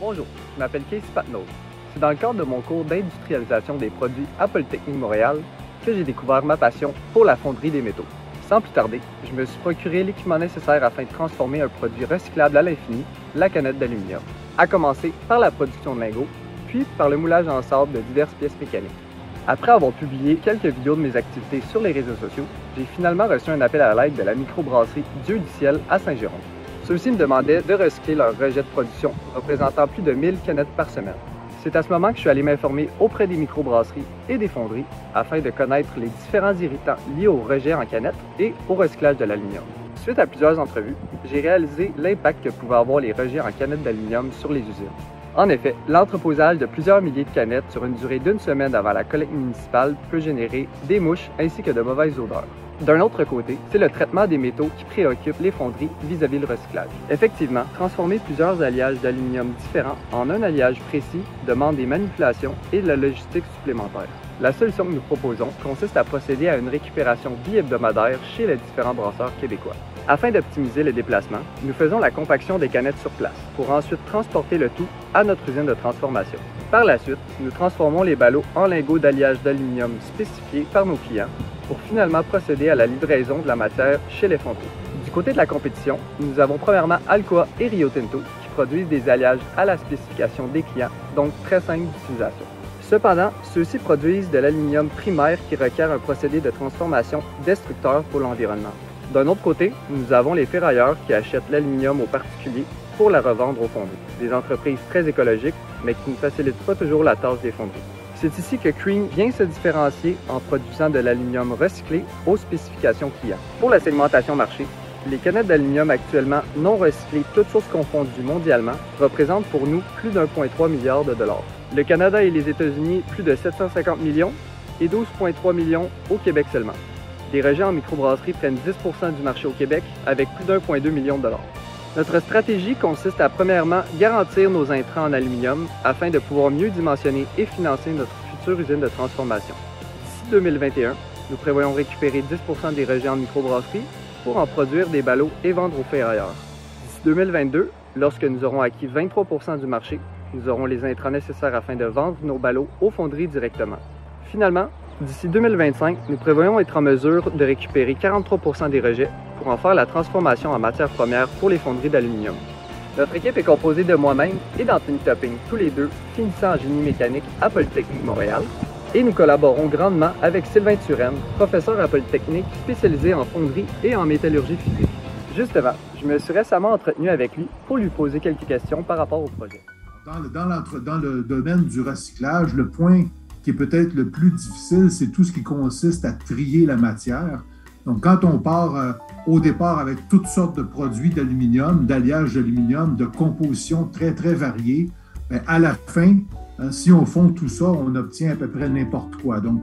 Bonjour, je m'appelle Casey Patnaud. C'est dans le cadre de mon cours d'industrialisation des produits à Polytechnique Montréal que j'ai découvert ma passion pour la fonderie des métaux. Sans plus tarder, je me suis procuré l'équipement nécessaire afin de transformer un produit recyclable à l'infini, la canette d'aluminium. À commencer par la production de lingots, puis par le moulage en sable de diverses pièces mécaniques. Après avoir publié quelques vidéos de mes activités sur les réseaux sociaux, j'ai finalement reçu un appel à l'aide de la microbrasserie Dieu du Ciel à Saint-Jérôme. Ceux-ci me demandaient de recycler leur rejet de production, représentant plus de 1000 canettes par semaine. C'est à ce moment que je suis allé m'informer auprès des microbrasseries et des fonderies afin de connaître les différents irritants liés au rejet en canettes et au recyclage de l'aluminium. Suite à plusieurs entrevues, j'ai réalisé l'impact que pouvaient avoir les rejets en canettes d'aluminium sur les usines. En effet, l'entreposage de plusieurs milliers de canettes sur une durée d'une semaine avant la collecte municipale peut générer des mouches ainsi que de mauvaises odeurs. D'un autre côté, c'est le traitement des métaux qui préoccupe les fonderies vis-à-vis le recyclage. Effectivement, transformer plusieurs alliages d'aluminium différents en un alliage précis demande des manipulations et de la logistique supplémentaire. La solution que nous proposons consiste à procéder à une récupération bi-hebdomadaire chez les différents brasseurs québécois. Afin d'optimiser les déplacements, nous faisons la compaction des canettes sur place pour ensuite transporter le tout à notre usine de transformation. Par la suite, nous transformons les ballots en lingots d'alliage d'aluminium spécifiés par nos clients pour finalement procéder à la livraison de la matière chez les fonderies. Du côté de la compétition, nous avons premièrement Alcoa et Rio Tinto qui produisent des alliages à la spécification des clients, donc très simples d'utilisation. Cependant, ceux-ci produisent de l'aluminium primaire qui requiert un procédé de transformation destructeur pour l'environnement. D'un autre côté, nous avons les ferrailleurs qui achètent l'aluminium aux particuliers pour la revendre aux fonderies. Des entreprises très écologiques, mais qui ne facilitent pas toujours la tâche des fonderies. C'est ici que Crane vient se différencier en produisant de l'aluminium recyclé aux spécifications clients. Pour la segmentation marché, les canettes d'aluminium actuellement non recyclées, toutes sources confondues mondialement, représentent pour nous plus d'1,3 milliard de dollars. Le Canada et les États-Unis, plus de 750 millions et 12,3 millions au Québec seulement. Les rejets en microbrasserie prennent 10% du marché au Québec avec plus d'1,2 million de dollars. Notre stratégie consiste à premièrement garantir nos intrants en aluminium afin de pouvoir mieux dimensionner et financer notre future usine de transformation. D'ici 2021, nous prévoyons récupérer 10% des rejets en microbrasserie pour en produire des ballots et vendre aux ferrailleurs. D'ici 2022, lorsque nous aurons acquis 23% du marché, nous aurons les intrants nécessaires afin de vendre nos ballots aux fonderies directement. Finalement, d'ici 2025, nous prévoyons être en mesure de récupérer 43% des rejets pour en faire la transformation en matière première pour les fonderies d'aluminium. Notre équipe est composée de moi-même et d'Anthony Topping, tous les deux finissant en génie mécanique à Polytechnique Montréal. Et nous collaborons grandement avec Sylvain Turenne, professeur à Polytechnique spécialisé en fonderie et en métallurgie physique. Justement, je me suis récemment entretenu avec lui pour lui poser quelques questions par rapport au projet. Dans le domaine du recyclage, le point qui est peut-être le plus difficile, c'est tout ce qui consiste à trier la matière. Donc, quand on part au départ avec toutes sortes de produits d'aluminium, d'alliage d'aluminium, de compositions très, très variées, bien, à la fin, si on fond tout ça, on obtient à peu près n'importe quoi. Donc,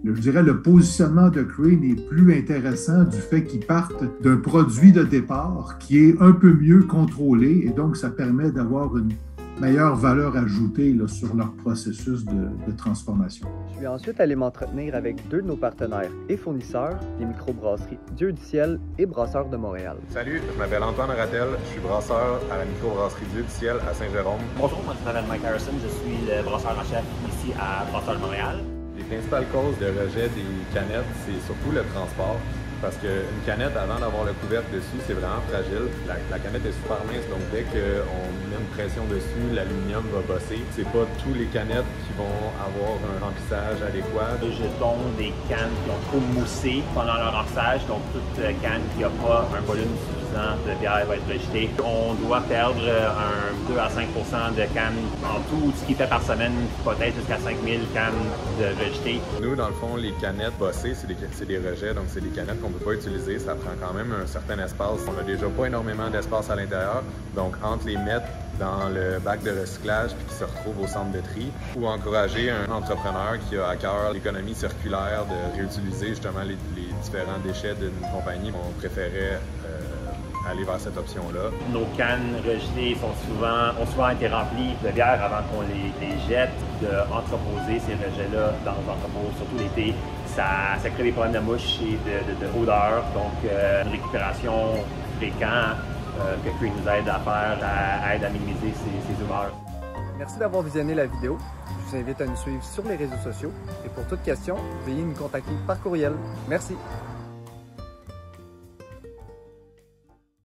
je dirais le positionnement de Crane est plus intéressant du fait qu'ils partent d'un produit de départ qui est un peu mieux contrôlé et donc ça permet d'avoir une meilleure valeur ajoutée là, sur leur processus de transformation. Je suis ensuite allé m'entretenir avec deux de nos partenaires et fournisseurs, les microbrasseries Dieu du Ciel et Brasseurs de Montréal. Salut, je m'appelle Antoine Rattel, je suis brasseur à la microbrasserie Dieu du Ciel à Saint-Jérôme. Bonjour, moi je m'appelle Mike Harrison, je suis le brasseur en chef ici à Brasseurs de Montréal. Les principales causes de rejet des canettes, c'est surtout le transport. Parce qu'une canette, avant d'avoir le couvercle dessus, c'est vraiment fragile. La canette est super mince, donc dès qu'on met une pression dessus, l'aluminium va bosser. C'est pas tous les canettes qui vont avoir un remplissage adéquat. Les jetons des cannes qui ont trop moussé pendant leur remplissage, donc toute canne qui n'a pas un volume suffisant de bière va être rejetée. On doit perdre un 2 à 5% de cannes en tout, ce qui fait par semaine peut-être jusqu'à 5000 cannes de rejetées. Nous, dans le fond, les canettes bossées, c'est des rejets, donc c'est des canettes qu'on ne peut pas utiliser, ça prend quand même un certain espace. On n'a déjà pas énormément d'espace à l'intérieur, donc entre les mettre dans le bac de recyclage puis qui se retrouve au centre de tri, ou encourager un entrepreneur qui a à cœur l'économie circulaire de réutiliser justement les différents déchets d'une compagnie. On préférait aller vers cette option-là. Nos cannes rejetées ont souvent été remplies de bière avant qu'on les jette, d'entreposer ces rejets-là dans nos entrepôts, surtout l'été. Ça crée des problèmes de mouches et de odeur, donc une récupération fréquente que Crane nous aide à faire, aide à minimiser ces odeurs. Merci d'avoir visionné la vidéo. Je vous invite à nous suivre sur les réseaux sociaux et pour toute question, veuillez nous contacter par courriel. Merci.